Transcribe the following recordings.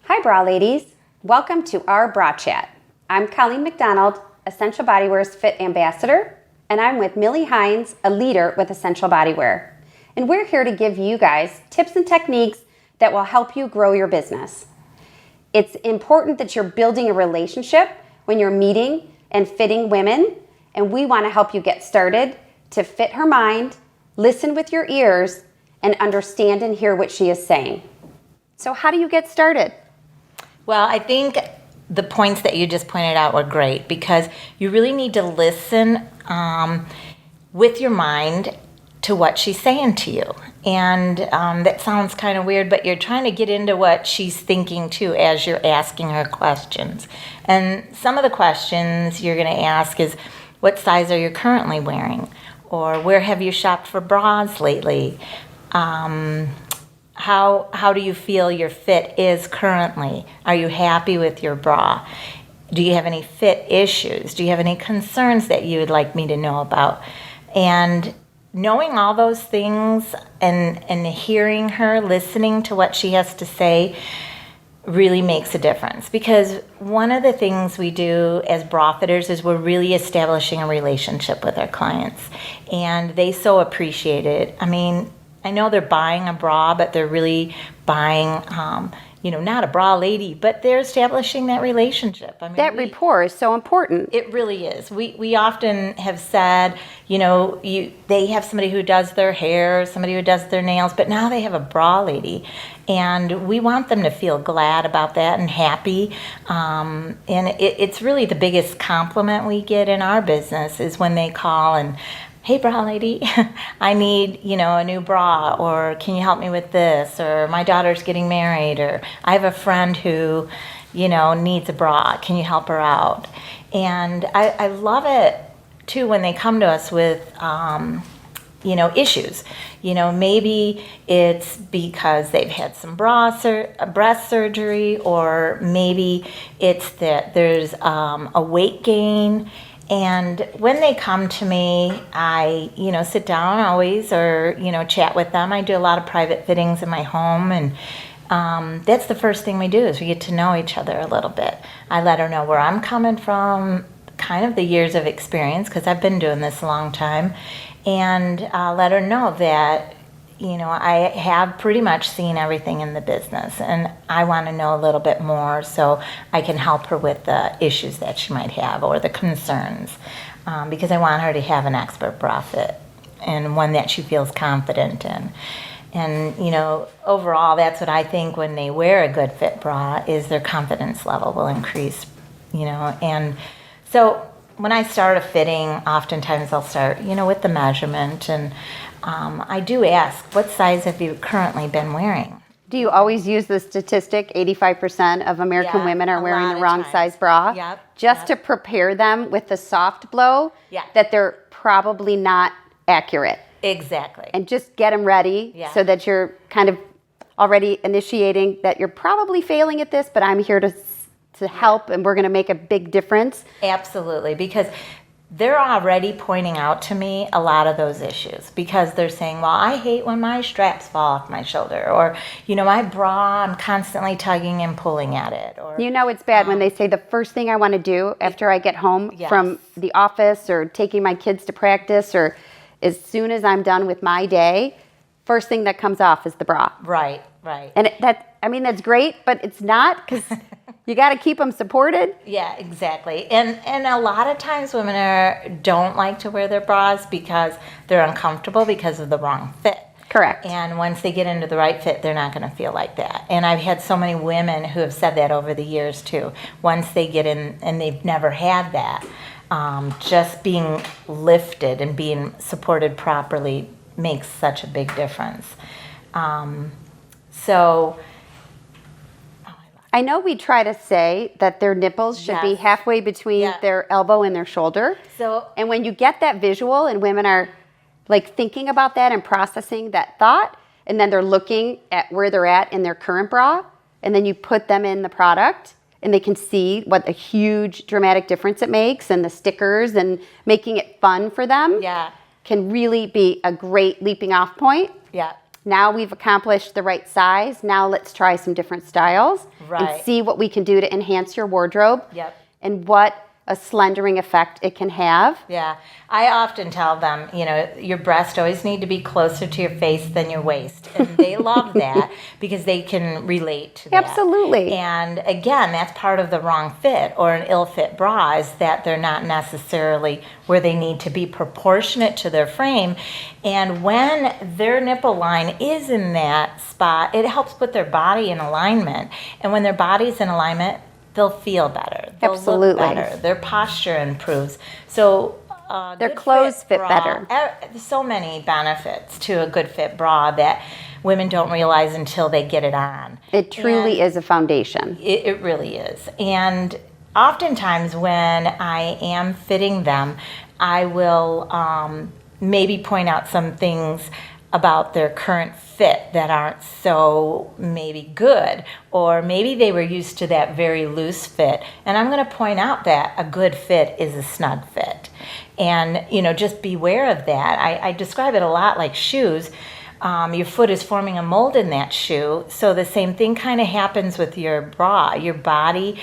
Hi bra ladies, welcome to our bra chat. I'm Colleen McDonald, Essential Bodywear's Fit Ambassador, and I'm with Millie Hines, a leader with Essential Bodywear. And we're here to give you guys tips and techniques that will help you grow your business. It's important that you're building a relationship when you're meeting and fitting women, and we want to help you get started to fit her mind, listen with your ears, and understand and hear what she is saying. So how do you get started? Well, I think the points that you just pointed out were great because you really need to listen with your mind to what she's saying to you. And that sounds kind of weird, but you're trying to get into what she's thinking too as you're asking her questions. And some of the questions you're going to ask is, what size are you currently wearing? Or where have you shopped for bras lately? How do you feel your fit is currently? Are you happy with your bra? Do you have any fit issues? Do you have any concerns that you would like me to know about? And knowing all those things and hearing her, listening to what she has to say really makes a difference. Because one of the things we do as bra fitters is we're really establishing a relationship with our clients. And they so appreciate it. I mean, I know they're buying a bra, but they're really buying, not a bra lady, but they're establishing that relationship. I mean, That rapport is so important. It really is. We often have said, they have somebody who does their hair, somebody who does their nails, but now they have a bra lady. And we want them to feel glad about that and happy. And it's really the biggest compliment we get in our business is when they call and, hey, bra lady, I need, a new bra, or can you help me with this? Or my daughter's getting married, or I have a friend who, needs a bra. Can you help her out? And I love it, too, when they come to us with, issues. Maybe it's because they've had some breast surgery, or maybe it's that there's a weight gain. And when they come to me, I, sit down always or, chat with them. I do a lot of private fittings in my home. And that's the first thing we do is we get to know each other a little bit. I let her know where I'm coming from, kind of the years of experience, because I've been doing this a long time. And let her know that, I have pretty much seen everything in the business. And I want to know a little bit more so I can help her with the issues that she might have or the concerns. Because I want her to have an expert bra fit and one that she feels confident in. And, overall, that's what I think when they wear a good fit bra is their confidence level will increase, And so when I start a fitting, oftentimes I'll start, with the measurement. And I do ask, what size have you currently been wearing? Do you always use the statistic 85% of American women are wearing the wrong size bra? Yep. To prepare them with the soft blow that they're probably not accurate. Exactly. And just get them ready so that you're kind of already initiating that you're probably failing at this, but I'm here to help, and we're going to make a big difference. Absolutely, because they're already pointing out to me a lot of those issues because they're saying, well, I hate when my straps fall off my shoulder, or, my bra, I'm constantly tugging and pulling at it. Or it's bad when they say the first thing I want to do after I get home from the office or taking my kids to practice, or as soon as I'm done with my day, first thing that comes off is the bra. Right. And that's great, but it's not, because you got to keep them supported. Yeah, exactly. And a lot of times women don't like to wear their bras because they're uncomfortable because of the wrong fit. Correct. And once they get into the right fit, they're not going to feel like that. And I've had so many women who have said that over the years too. Once they get in and they've never had that, just being lifted and being supported properly makes such a big difference. I know we try to say that their nipples should be halfway between their elbow and their shoulder. And when you get that visual and women are like thinking about that and processing that thought, and then they're looking at where they're at in their current bra, and then you put them in the product and they can see what a huge dramatic difference it makes, and the stickers and making it fun for them can really be a great leaping off point. Yeah. Now we've accomplished the right size. Now let's try some different styles. Right. and see what we can do to enhance your wardrobe. Yep. And what a slendering effect it can have. Yeah, I often tell them, your breasts always need to be closer to your face than your waist. And they love that because they can relate to that. Absolutely. And again, that's part of the wrong fit or an ill-fit bra is that they're not necessarily where they need to be proportionate to their frame. And when their nipple line is in that spot, it helps put their body in alignment. And when their body's in alignment, they'll feel better. They'll Absolutely. look better. Their posture improves. So their clothes fit better. There's so many benefits to a good fit bra that women don't realize until they get it on. It truly is a foundation. It really is. And oftentimes when I am fitting them, I will maybe point out some things about their current fit that aren't so maybe good, or maybe they were used to that very loose fit. And I'm going to point out that a good fit is a snug fit. And, just beware of that. I describe it a lot like shoes. Your foot is forming a mold in that shoe. So the same thing kind of happens with your bra. Your body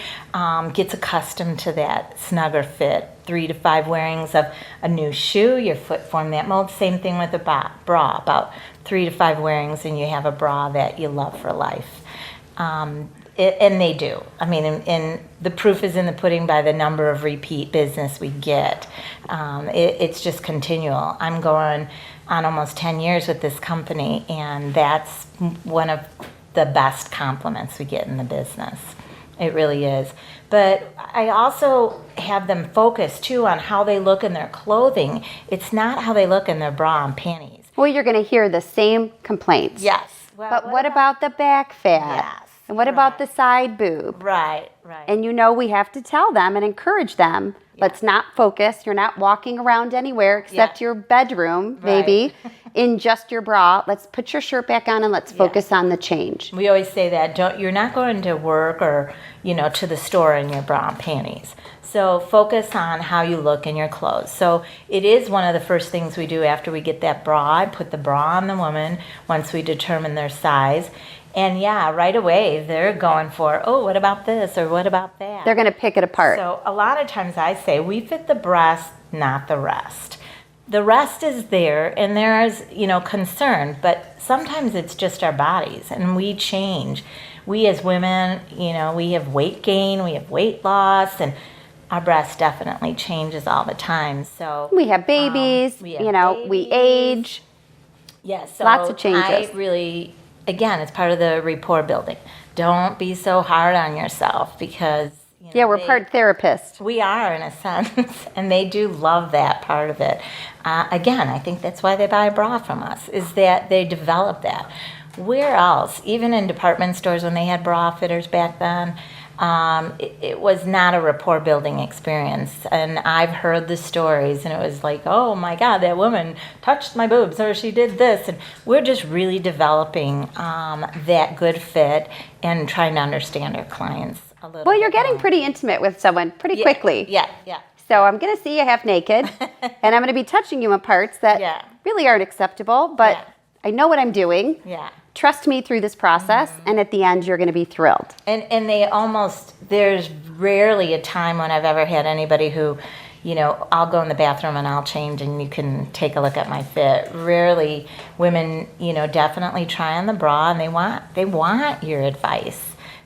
gets accustomed to that snugger fit. 3 to 5 wearings of a new shoe, your foot formed that mold. Same thing with a bra. About 3 to 5 wearings and you have a bra that you love for life. And they do. I mean, and the proof is in the pudding by the number of repeat business we get. It's just continual. I'm going on almost 10 years with this company, and that's one of the best compliments we get in the business. It really is. But I also have them focus, too, on how they look in their clothing. It's not how they look in their bra and panties. Well, you're going to hear the same complaints. Yes. Well, but what about the back fat? Yes. And what about the side boob? Right. And we have to tell them and encourage them. Yeah. Let's not focus. You're not walking around anywhere except your bedroom, maybe, in just your bra. Let's put your shirt back on and let's focus on the change. We always say that you're not going to work or, to the store in your bra and panties. So focus on how you look in your clothes. So it is one of the first things we do after we get that bra. I put the bra on the woman once we determine their size. And right away they're going for, what about this or what about that? They're going to pick it apart. So a lot of times I say we fit the breast, not the rest. The rest is there and there is, concern, but sometimes it's just our bodies and we change. We as women, we have weight gain, we have weight loss, and our breast definitely changes all the time. So we have babies, we age. Yes, so lots of changes. I really... Again, it's part of the rapport building. Don't be so hard on yourself because... we're part therapists. We are, in a sense, and they do love that part of it. Again, I think that's why they buy a bra from us, is that they develop that. Where else? Even in department stores when they had bra fitters back then, it was not a rapport building experience. And I've heard the stories and it was like, oh my God, that woman touched my boobs or she did this. And we're just really developing that good fit and trying to understand our clients a little bit. Well, you're getting pretty intimate with someone pretty quickly. Yeah. So I'm going to see you half naked and I'm going to be touching you in parts that really aren't acceptable, but I know what I'm doing. Yeah. Trust me through this process, and at the end, you're going to be thrilled. And there's rarely a time when I've ever had anybody who, I'll go in the bathroom and I'll change and you can take a look at my fit. Rarely women, definitely try on the bra and they want your advice.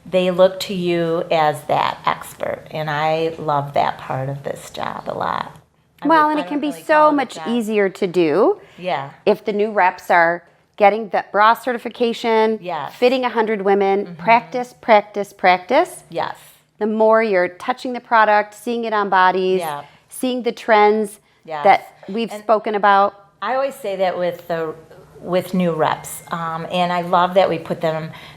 They look to you as that expert, and I love that part of this job a lot. And it can be so much easier to do. Yeah. If the new reps are getting the bra certification, fitting 100 women, practice. Yes. The more you're touching the product, seeing it on bodies, seeing the trends that we've spoken about. I always say that with new reps, and I love that we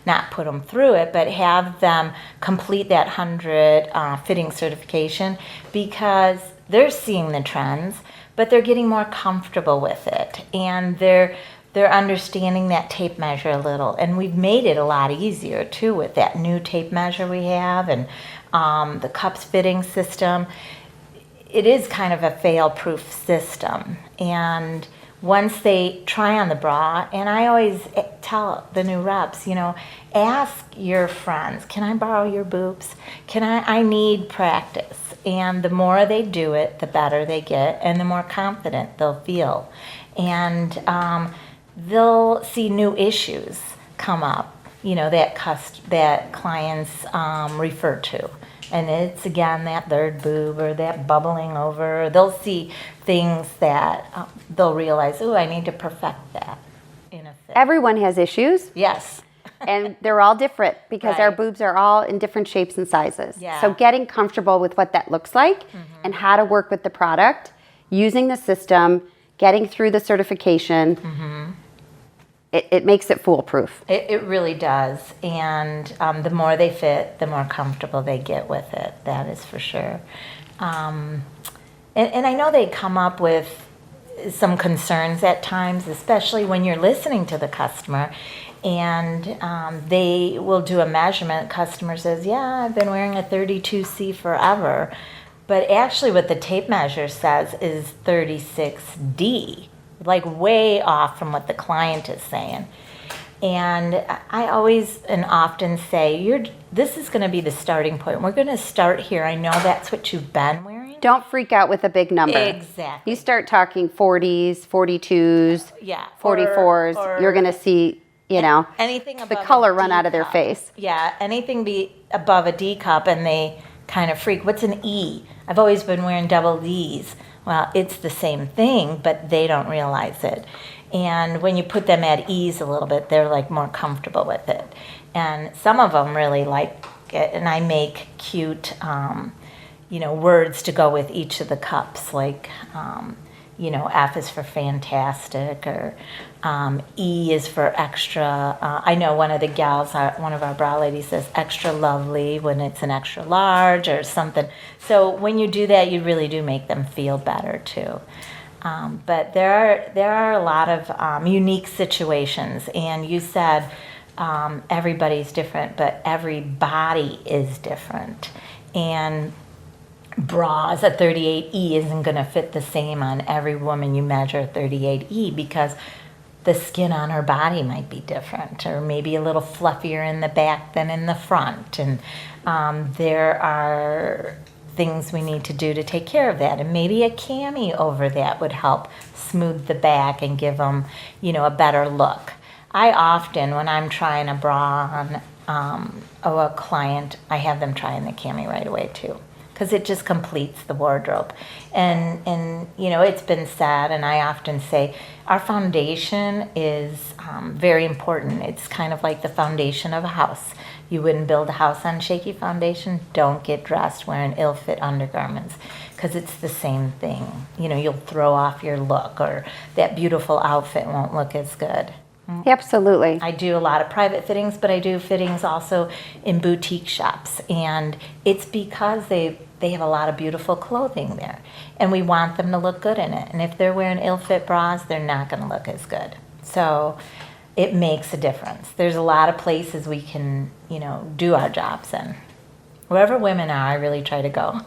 not put them through it, but have them complete that 100 fitting certification because they're seeing the trends, but they're getting more comfortable with it, and they're understanding that tape measure a little. And we've made it a lot easier, too, with that new tape measure we have and the cups fitting system. It is kind of a fail-proof system. And once they try on the bra, and I always tell the new reps, ask your friends, can I borrow your boobs? I need practice. And the more they do it, the better they get, and the more confident they'll feel. And they'll see new issues come up, that clients refer to. And it's, again, that third boob or that bubbling over. They'll see things that they'll realize, I need to perfect that in a fit. Everyone has issues. Yes. And they're all different because our Right. boobs are all in different shapes and sizes. Yeah. So getting comfortable with what that looks like and how to work with the product, using the system, getting through the certification, it makes it foolproof. It really does. And the more they fit, the more comfortable they get with it. That is for sure. And I know they come up with some concerns at times, especially when you're listening to the customer. And they will do a measurement. Customer says, yeah, I've been wearing a 32C forever. But actually what the tape measure says is 36D, like way off from what the client is saying. And I always and often say, this is going to be the starting point. We're going to start here. I know that's what you've been wearing. Don't freak out with a big number. Exactly. You start talking 40s, 42s, Yeah. 44s, Or you're going to see, anything above the color a run D out of their cup. face. Yeah, anything be above a D cup and they kind of freak. What's an E? I've always been wearing double Ds. Well, it's the same thing, but they don't realize it. And when you put them at ease a little bit, they're like more comfortable with it. And some of them really like it. And I make cute, words to go with each of the cups, like, F is for fantastic, or E is for extra. I know one of the gals, one of our bra ladies says extra lovely when it's an extra large or something. So when you do that, you really do make them feel better too. But there are a lot of unique situations, and you said everybody's different, but every body is different. And bras, a 38E isn't going to fit the same on every woman you measure a 38E because the skin on her body might be different, or maybe a little fluffier in the back than in the front. And there are things we need to do to take care of that. And maybe a cami over that would help smooth the back and give them, a better look. I often, when I'm trying a bra on a client, I have them try in the cami right away too, because it just completes the wardrobe. And it's been said, and I often say, our foundation is very important. It's kind of like the foundation of a house. You wouldn't build a house on shaky foundation. Don't get dressed wearing ill-fit undergarments, because it's the same thing. You'll throw off your look, or that beautiful outfit won't look as good. Absolutely. I do a lot of private fittings, but I do fittings also in boutique shops. And it's because they have a lot of beautiful clothing there. And we want them to look good in it. And if they're wearing ill-fit bras, they're not going to look as good. So it makes a difference. There's a lot of places we can, do our jobs in. Wherever women are, I really try to go.